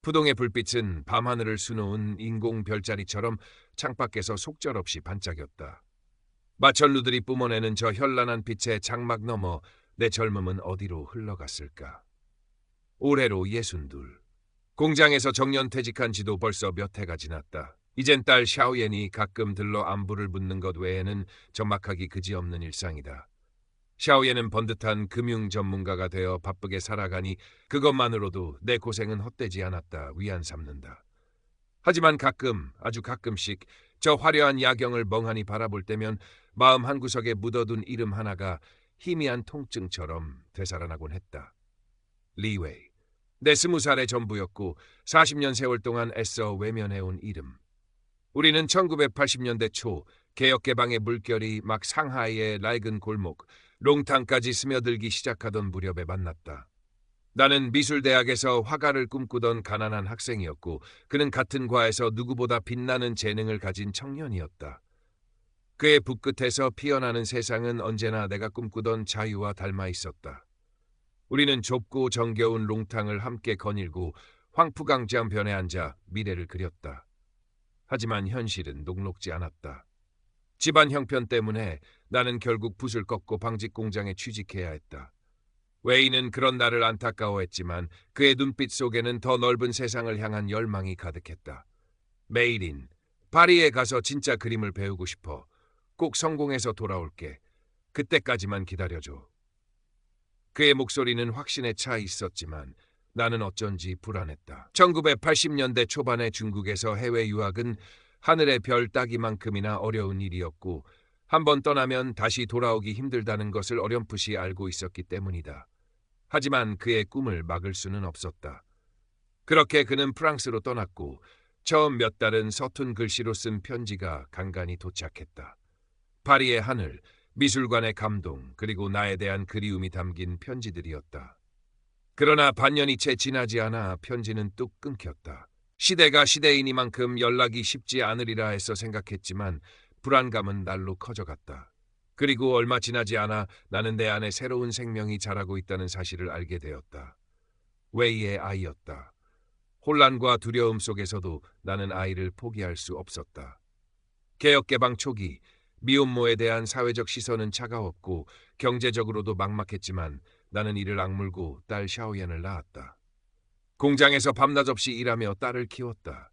푸동의 불빛은 밤하늘을 수놓은 인공 별자리처럼 창밖에서 속절없이 반짝였다. 마천루들이 뿜어내는 저 현란한 빛의 장막 너머 내 젊음은 어디로 흘러갔을까? 올해로 62. 공장에서 정년퇴직한 지도 벌써 몇 해가 지났다. 이젠 딸 샤오옌이 가끔 들러 안부를 묻는 것 외에는 적막하기 그지없는 일상이다. 샤오옌은 번듯한 금융 전문가가 되어 바쁘게 살아가니 그것만으로도 내 고생은 헛되지 않았다 위안 삼는다. 하지만 가끔, 아주 가끔씩 저 화려한 야경을 멍하니 바라볼 때면 마음 한구석에 묻어둔 이름 하나가 희미한 통증처럼 되살아나곤 했다. 리웨이. 내 20살의 전부였고 40년 세월 동안 애써 외면해온 이름. 우리는 1980년대 초 개혁개방의 물결이 막 상하이의 낡은 골목, 롱탕까지 스며들기 시작하던 무렵에 만났다. 나는 미술대학에서 화가를 꿈꾸던 가난한 학생이었고 그는 같은 과에서 누구보다 빛나는 재능을 가진 청년이었다. 그의 붓끝에서 피어나는 세상은 언제나 내가 꿈꾸던 자유와 닮아 있었다. 우리는 좁고 정겨운 롱탕을 함께 거닐고 황푸강장변에 앉아 미래를 그렸다. 하지만 현실은 녹록지 않았다. 집안 형편 때문에 나는 결국 붓을 꺾고 방직 공장에 취직해야 했다. 웨이는 그런 나를 안타까워했지만 그의 눈빛 속에는 더 넓은 세상을 향한 열망이 가득했다. 메이린, 파리에 가서 진짜 그림을 배우고 싶어. 꼭 성공해서 돌아올게. 그때까지만 기다려줘. 그의 목소리는 확신에 차 있었지만 나는 어쩐지 불안했다. 1980년대 초반의 중국에서 해외 유학은 하늘의 별 따기만큼이나 어려운 일이었고 한 번 떠나면 다시 돌아오기 힘들다는 것을 어렴풋이 알고 있었기 때문이다. 하지만 그의 꿈을 막을 수는 없었다. 그렇게 그는 프랑스로 떠났고 처음 몇 달은 서툰 글씨로 쓴 편지가 간간히 도착했다. 파리의 하늘, 미술관의 감동, 그리고 나에 대한 그리움이 담긴 편지들이었다. 그러나 반년이 채 지나지 않아 편지는 뚝 끊겼다. 시대가 시대이니만큼 연락이 쉽지 않으리라 해서 생각했지만 불안감은 날로 커져갔다. 그리고 얼마 지나지 않아 나는 내 안에 새로운 생명이 자라고 있다는 사실을 알게 되었다. 웨이의 아이였다. 혼란과 두려움 속에서도 나는 아이를 포기할 수 없었다. 개혁개방 초기 미혼모에 대한 사회적 시선은 차가웠고 경제적으로도 막막했지만 나는 이를 악물고 딸 샤오옌을 낳았다. 공장에서 밤낮 없이 일하며 딸을 키웠다.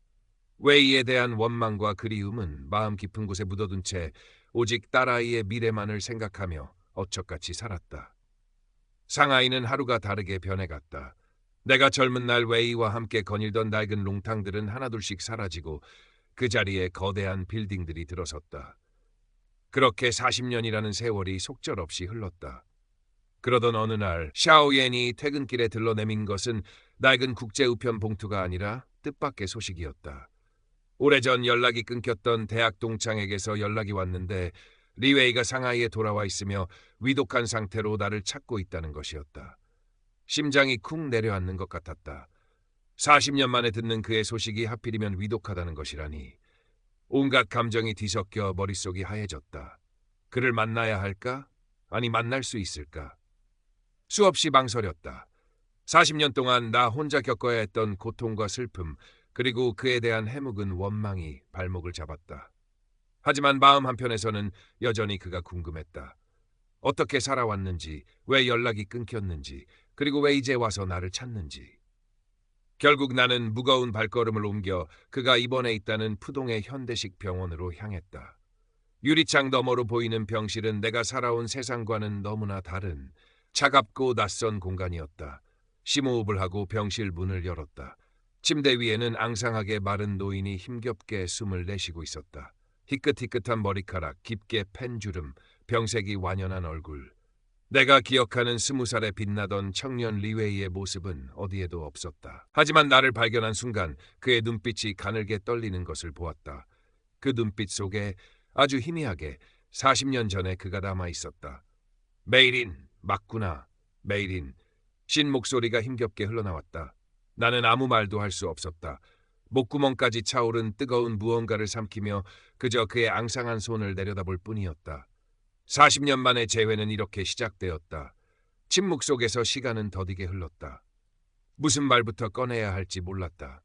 웨이에 대한 원망과 그리움은 마음 깊은 곳에 묻어둔 채 오직 딸아이의 미래만을 생각하며 어척같이 살았다. 상하이는 하루가 다르게 변해갔다. 내가 젊은 날 웨이와 함께 거닐던 낡은 롱탕들은 하나둘씩 사라지고 그 자리에 거대한 빌딩들이 들어섰다. 그렇게 40년이라는 세월이 속절없이 흘렀다. 그러던 어느 날 샤오옌이 퇴근길에 들러 내민 것은 낡은 국제우편 봉투가 아니라 뜻밖의 소식이었다. 오래전 연락이 끊겼던 대학 동창에게서 연락이 왔는데 리웨이가 상하이에 돌아와 있으며 위독한 상태로 나를 찾고 있다는 것이었다. 심장이 쿵 내려앉는 것 같았다. 40년 만에 듣는 그의 소식이 하필이면 위독하다는 것이라니. 온갖 감정이 뒤섞여 머릿속이 하얘졌다. 그를 만나야 할까? 아니 만날 수 있을까? 수없이 망설였다. 40년 동안 나 혼자 겪어야 했던 고통과 슬픔, 그리고 그에 대한 해묵은 원망이 발목을 잡았다. 하지만 마음 한편에서는 여전히 그가 궁금했다. 어떻게 살아왔는지, 왜 연락이 끊겼는지, 그리고 왜 이제 와서 나를 찾는지. 결국 나는 무거운 발걸음을 옮겨 그가 입원해 있다는 푸동의 현대식 병원으로 향했다. 유리창 너머로 보이는 병실은 내가 살아온 세상과는 너무나 다른 차갑고 낯선 공간이었다. 심호흡을 하고 병실 문을 열었다. 침대 위에는 앙상하게 마른 노인이 힘겹게 숨을 내쉬고 있었다. 희끗희끗한 머리카락, 깊게 팬 주름, 병색이 완연한 얼굴. 내가 기억하는 20살에 빛나던 청년 리웨이의 모습은 어디에도 없었다. 하지만 나를 발견한 순간 그의 눈빛이 가늘게 떨리는 것을 보았다. 그 눈빛 속에 아주 희미하게 40년 전에 그가 남아 있었다. 메이린, 맞구나. 메이린. 신 목소리가 힘겹게 흘러나왔다. 나는 아무 말도 할 수 없었다. 목구멍까지 차오른 뜨거운 무언가를 삼키며 그저 그의 앙상한 손을 내려다볼 뿐이었다. 40년 만의 재회는 이렇게 시작되었다. 침묵 속에서 시간은 더디게 흘렀다. 무슨 말부터 꺼내야 할지 몰랐다.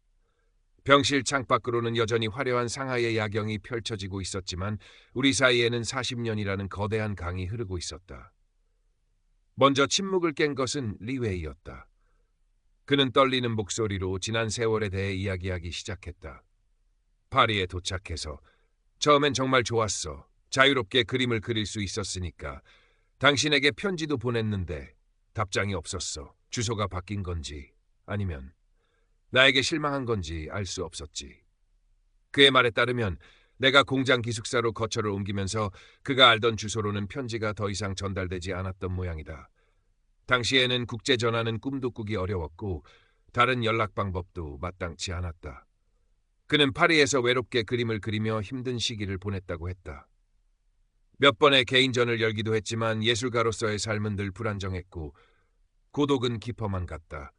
병실 창밖으로는 여전히 화려한 상하이의 야경이 펼쳐지고 있었지만 우리 사이에는 40년이라는 거대한 강이 흐르고 있었다. 먼저 침묵을 깬 것은 리웨이였다. 그는 떨리는 목소리로 지난 세월에 대해 이야기하기 시작했다. 파리에 도착해서 처음엔 정말 좋았어. 자유롭게 그림을 그릴 수 있었으니까. 당신에게 편지도 보냈는데 답장이 없었어. 주소가 바뀐 건지 아니면 나에게 실망한 건지 알 수 없었지. 그의 말에 따르면 내가 공장 기숙사로 거처를 옮기면서 그가 알던 주소로는 편지가 더 이상 전달되지 않았던 모양이다. 당시에는 국제 전화는 꿈도 꾸기 어려웠고 다른 연락 방법도 마땅치 않았다. 그는 파리에서 외롭게 그림을 그리며 힘든 시기를 보냈다고 했다. 몇 번의 개인전을 열기도 했지만 예술가로서의 삶은 늘 불안정했고 고독은 깊어만 갔다.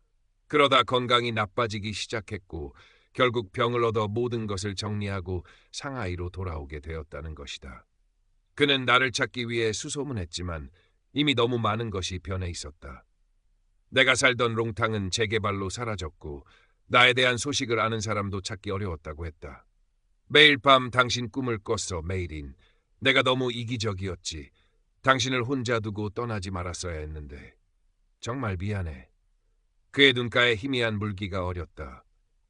그러다 건강이 나빠지기 시작했고 결국 병을 얻어 모든 것을 정리하고 상하이로 돌아오게 되었다는 것이다. 그는 나를 찾기 위해 수소문했지만 이미 너무 많은 것이 변해 있었다. 내가 살던 롱탕은 재개발로 사라졌고 나에 대한 소식을 아는 사람도 찾기 어려웠다고 했다. 매일 밤 당신 꿈을 꿨어, 메이린. 내가 너무 이기적이었지. 당신을 혼자 두고 떠나지 말았어야 했는데. 정말 미안해. 그의 눈가에 희미한 물기가 어렸다.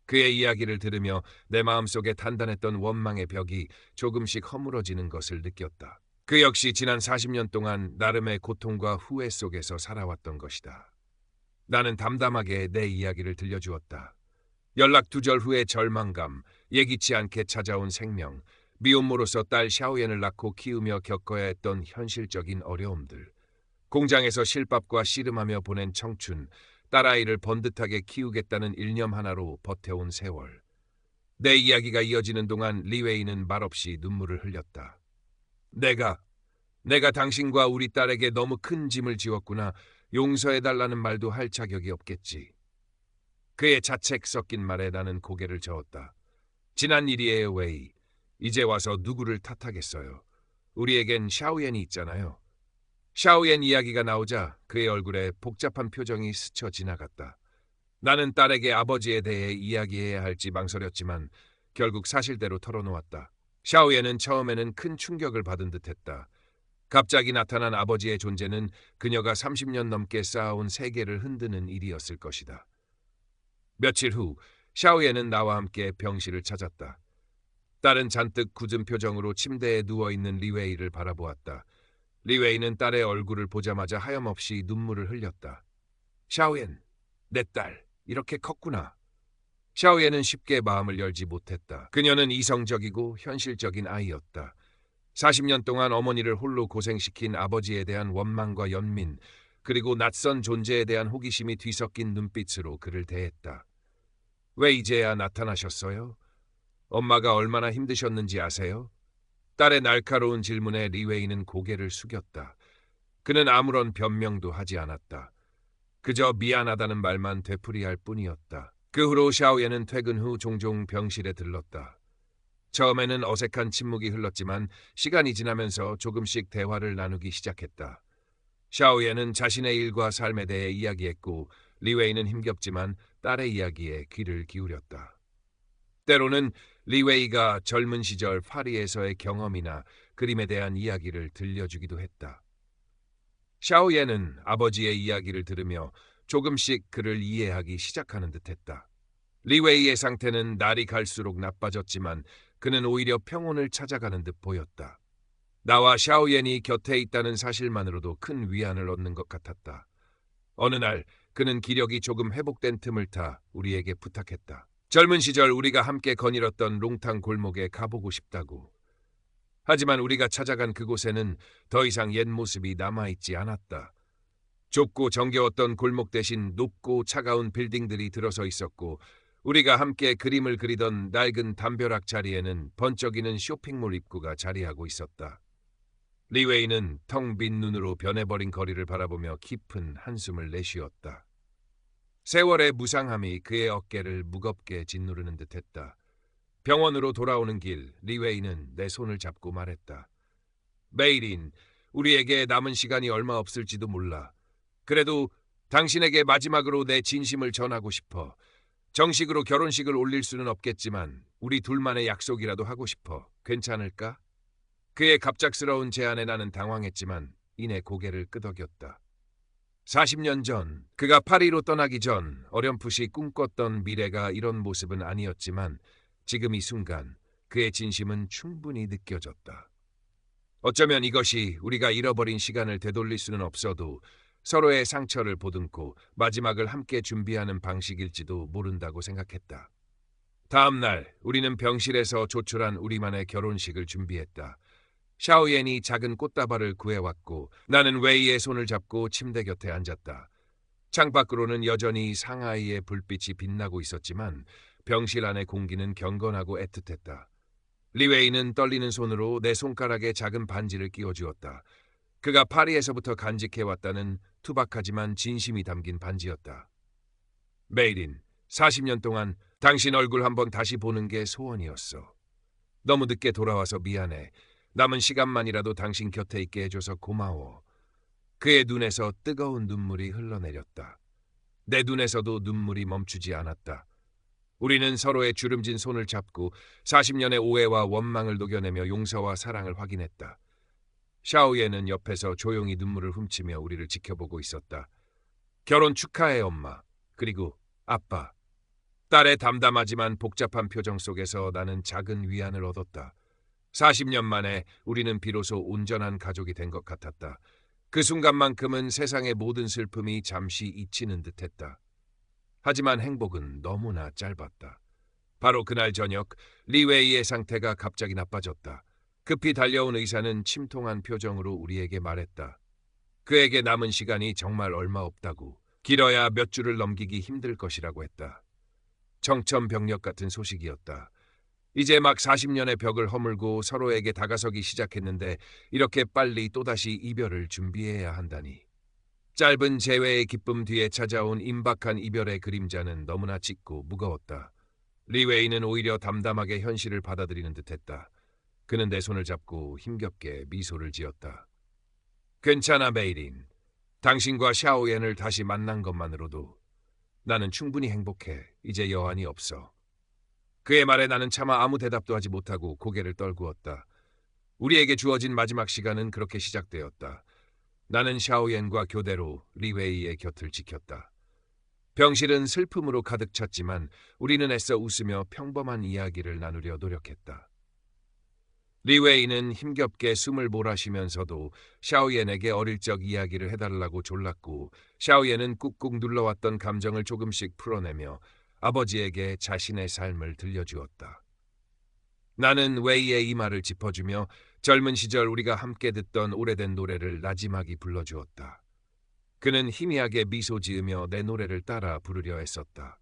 그의 이야기를 들으며 내 마음속에 단단했던 원망의 벽이 조금씩 허물어지는 것을 느꼈다. 그 역시 지난 40년 동안 나름의 고통과 후회 속에서 살아왔던 것이다. 나는 담담하게 내 이야기를 들려주었다. 연락 두절 후의 절망감, 예기치 않게 찾아온 생명, 미혼모로서 딸 샤오옌을 낳고 키우며 겪어야 했던 현실적인 어려움들, 공장에서 실밥과 씨름하며 보낸 청춘, 딸아이를 번듯하게 키우겠다는 일념 하나로 버텨온 세월. 내 이야기가 이어지는 동안 리웨이는 말없이 눈물을 흘렸다. 내가 당신과 우리 딸에게 너무 큰 짐을 지웠구나. 용서해달라는 말도 할 자격이 없겠지. 그의 자책 섞인 말에 나는 고개를 저었다. 지난 일이에요, 웨이. 이제 와서 누구를 탓하겠어요. 우리에겐 샤오옌이 있잖아요. 샤오옌 이야기가 나오자 그의 얼굴에 복잡한 표정이 스쳐 지나갔다. 나는 딸에게 아버지에 대해 이야기해야 할지 망설였지만 결국 사실대로 털어놓았다. 샤오옌은 처음에는 큰 충격을 받은 듯했다. 갑자기 나타난 아버지의 존재는 그녀가 30년 넘게 쌓아온 세계를 흔드는 일이었을 것이다. 며칠 후 샤오옌은 나와 함께 병실을 찾았다. 딸은 잔뜩 굳은 표정으로 침대에 누워있는 리웨이를 바라보았다. 리웨이는 딸의 얼굴을 보자마자 하염없이 눈물을 흘렸다. 샤오옌, 내 딸, 이렇게 컸구나. 샤오옌은 쉽게 마음을 열지 못했다. 그녀는 이성적이고 현실적인 아이였다. 40년 동안 어머니를 홀로 고생시킨 아버지에 대한 원망과 연민, 그리고 낯선 존재에 대한 호기심이 뒤섞인 눈빛으로 그를 대했다. 왜 이제야 나타나셨어요? 엄마가 얼마나 힘드셨는지 아세요? 딸의 날카로운 질문에 리웨이는 고개를 숙였다. 그는 아무런 변명도 하지 않았다. 그저 미안하다는 말만 되풀이할 뿐이었다. 그 후로 샤오옌은 퇴근 후 종종 병실에 들렀다. 처음에는 어색한 침묵이 흘렀지만 시간이 지나면서 조금씩 대화를 나누기 시작했다. 샤오옌은 자신의 일과 삶에 대해 이야기했고 리웨이는 힘겹지만 딸의 이야기에 귀를 기울였다. 때로는 리웨이가 젊은 시절 파리에서의 경험이나 그림에 대한 이야기를 들려주기도 했다. 샤오옌은 아버지의 이야기를 들으며 조금씩 그를 이해하기 시작하는 듯했다. 리웨이의 상태는 날이 갈수록 나빠졌지만 그는 오히려 평온을 찾아가는 듯 보였다. 나와 샤오옌이 곁에 있다는 사실만으로도 큰 위안을 얻는 것 같았다. 어느 날 그는 기력이 조금 회복된 틈을 타 우리에게 부탁했다. 젊은 시절 우리가 함께 거닐었던 롱탕 골목에 가보고 싶다고. 하지만 우리가 찾아간 그곳에는 더 이상 옛 모습이 남아있지 않았다. 좁고 정겨웠던 골목 대신 높고 차가운 빌딩들이 들어서 있었고 우리가 함께 그림을 그리던 낡은 담벼락 자리에는 번쩍이는 쇼핑몰 입구가 자리하고 있었다. 리웨이는 텅 빈 눈으로 변해버린 거리를 바라보며 깊은 한숨을 내쉬었다. 세월의 무상함이 그의 어깨를 무겁게 짓누르는 듯했다. 병원으로 돌아오는 길, 리웨이는 내 손을 잡고 말했다. 메이린, 우리에게 남은 시간이 얼마 없을지도 몰라. 그래도 당신에게 마지막으로 내 진심을 전하고 싶어. 정식으로 결혼식을 올릴 수는 없겠지만 우리 둘만의 약속이라도 하고 싶어. 괜찮을까? 그의 갑작스러운 제안에 나는 당황했지만 이내 고개를 끄덕였다. 40년 전, 그가 파리로 떠나기 전 어렴풋이 꿈꿨던 미래가 이런 모습은 아니었지만 지금 이 순간 그의 진심은 충분히 느껴졌다. 어쩌면 이것이 우리가 잃어버린 시간을 되돌릴 수는 없어도 서로의 상처를 보듬고 마지막을 함께 준비하는 방식일지도 모른다고 생각했다. 다음 날 우리는 병실에서 조촐한 우리만의 결혼식을 준비했다. 샤오옌이 작은 꽃다발을 구해왔고 나는 웨이의 손을 잡고 침대 곁에 앉았다. 창밖으로는 여전히 상하이의 불빛이 빛나고 있었지만 병실 안의 공기는 경건하고 애틋했다. 리웨이는 떨리는 손으로 내 손가락에 작은 반지를 끼워주었다. 그가 파리에서부터 간직해왔다는 투박하지만 진심이 담긴 반지였다. 메이린, 40년 동안 당신 얼굴 한번 다시 보는 게 소원이었어. 너무 늦게 돌아와서 미안해. 남은 시간만이라도 당신 곁에 있게 해줘서 고마워. 그의 눈에서 뜨거운 눈물이 흘러내렸다. 내 눈에서도 눈물이 멈추지 않았다. 우리는 서로의 주름진 손을 잡고 40년의 오해와 원망을 녹여내며 용서와 사랑을 확인했다. 샤오예는 옆에서 조용히 눈물을 훔치며 우리를 지켜보고 있었다. 결혼 축하해, 엄마. 그리고 아빠. 딸의 담담하지만 복잡한 표정 속에서 나는 작은 위안을 얻었다. 40년 만에 우리는 비로소 온전한 가족이 된 것 같았다. 그 순간만큼은 세상의 모든 슬픔이 잠시 잊히는 듯했다. 하지만 행복은 너무나 짧았다. 바로 그날 저녁 리웨이의 상태가 갑자기 나빠졌다. 급히 달려온 의사는 침통한 표정으로 우리에게 말했다. 그에게 남은 시간이 정말 얼마 없다고, 길어야 몇 주를 넘기기 힘들 것이라고 했다. 청천벽력 같은 소식이었다. 이제 막 40년의 벽을 허물고 서로에게 다가서기 시작했는데 이렇게 빨리 또다시 이별을 준비해야 한다니. 짧은 재회의 기쁨 뒤에 찾아온 임박한 이별의 그림자는 너무나 짙고 무거웠다. 리웨이는 오히려 담담하게 현실을 받아들이는 듯했다. 그는 내 손을 잡고 힘겹게 미소를 지었다. 괜찮아, 메이린. 당신과 샤오옌을 다시 만난 것만으로도 나는 충분히 행복해. 이제 여한이 없어. 그의 말에 나는 차마 아무 대답도 하지 못하고 고개를 떨구었다. 우리에게 주어진 마지막 시간은 그렇게 시작되었다. 나는 샤오옌과 교대로 리웨이의 곁을 지켰다. 병실은 슬픔으로 가득 찼지만 우리는 애써 웃으며 평범한 이야기를 나누려 노력했다. 리웨이는 힘겹게 숨을 몰아쉬면서도 샤오옌에게 어릴 적 이야기를 해달라고 졸랐고 샤오옌은 꾹꾹 눌러왔던 감정을 조금씩 풀어내며 아버지에게 자신의 삶을 들려주었다. 나는 웨이의 이마를 짚어주며 젊은 시절 우리가 함께 듣던 오래된 노래를 나지막이 불러주었다. 그는 희미하게 미소 지으며 내 노래를 따라 부르려 했었다.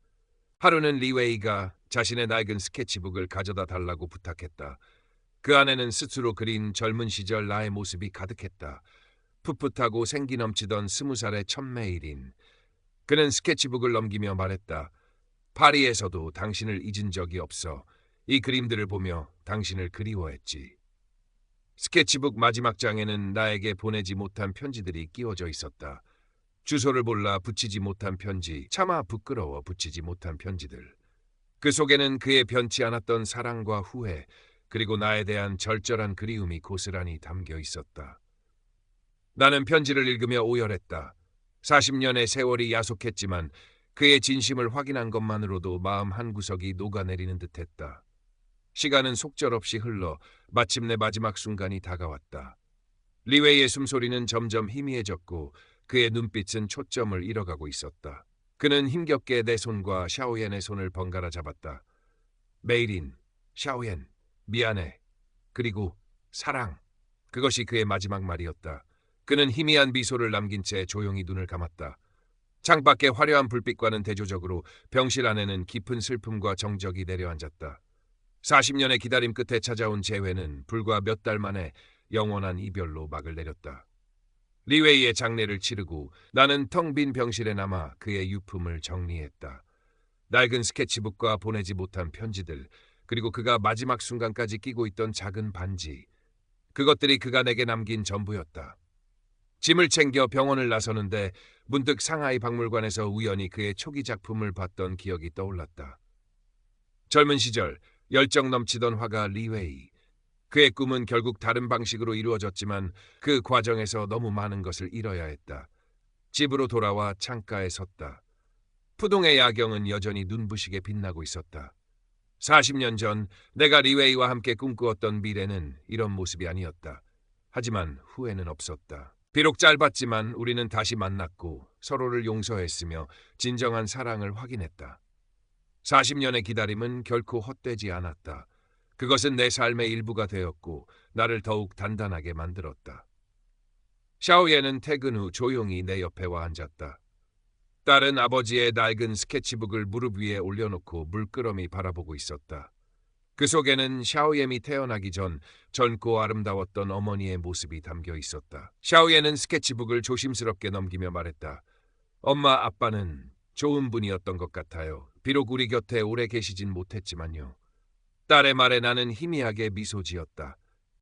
하루는 리웨이가 자신의 낡은 스케치북을 가져다 달라고 부탁했다. 그 안에는 스스로 그린 젊은 시절 나의 모습이 가득했다. 풋풋하고 생기 넘치던 20살의 첫 메이린. 그는 스케치북을 넘기며 말했다. 파리에서도 당신을 잊은 적이 없어. 이 그림들을 보며 당신을 그리워했지. 스케치북 마지막 장에는 나에게 보내지 못한 편지들이 끼워져 있었다. 주소를 몰라 붙이지 못한 편지, 차마 부끄러워 붙이지 못한 편지들. 그 속에는 그의 변치 않았던 사랑과 후회, 그리고 나에 대한 절절한 그리움이 고스란히 담겨 있었다. 나는 편지를 읽으며 오열했다. 40년의 세월이 야속했지만 그의 진심을 확인한 것만으로도 마음 한구석이 녹아내리는 듯했다. 시간은 속절없이 흘러 마침내 마지막 순간이 다가왔다. 리웨이의 숨소리는 점점 희미해졌고 그의 눈빛은 초점을 잃어가고 있었다. 그는 힘겹게 내 손과 샤오옌의 손을 번갈아 잡았다. 메이린, 샤오옌, 미안해. 그리고 사랑. 그것이 그의 마지막 말이었다. 그는 희미한 미소를 남긴 채 조용히 눈을 감았다. 창밖의 화려한 불빛과는 대조적으로 병실 안에는 깊은 슬픔과 정적이 내려앉았다. 40년의 기다림 끝에 찾아온 재회는 불과 몇 달 만에 영원한 이별로 막을 내렸다. 리웨이의 장례를 치르고 나는 텅 빈 병실에 남아 그의 유품을 정리했다. 낡은 스케치북과 보내지 못한 편지들, 그리고 그가 마지막 순간까지 끼고 있던 작은 반지. 그것들이 그가 내게 남긴 전부였다. 짐을 챙겨 병원을 나서는데 문득 상하이 박물관에서 우연히 그의 초기 작품을 봤던 기억이 떠올랐다. 젊은 시절 열정 넘치던 화가 리웨이. 그의 꿈은 결국 다른 방식으로 이루어졌지만 그 과정에서 너무 많은 것을 잃어야 했다. 집으로 돌아와 창가에 섰다. 푸동의 야경은 여전히 눈부시게 빛나고 있었다. 40년 전 내가 리웨이와 함께 꿈꾸었던 미래는 이런 모습이 아니었다. 하지만 후회는 없었다. 비록 짧았지만 우리는 다시 만났고 서로를 용서했으며 진정한 사랑을 확인했다. 40년의 기다림은 결코 헛되지 않았다. 그것은 내 삶의 일부가 되었고 나를 더욱 단단하게 만들었다. 샤오예는 퇴근 후 조용히 내 옆에 와 앉았다. 딸은 아버지의 낡은 스케치북을 무릎 위에 올려놓고 물끄러미 바라보고 있었다. 그 속에는 샤오예이 태어나기 전 젊고 아름다웠던 어머니의 모습이 담겨 있었다. 샤오예는 스케치북을 조심스럽게 넘기며 말했다. 엄마, 아빠는 좋은 분이었던 것 같아요. 비록 우리 곁에 오래 계시진 못했지만요. 딸의 말에 나는 희미하게 미소 지었다.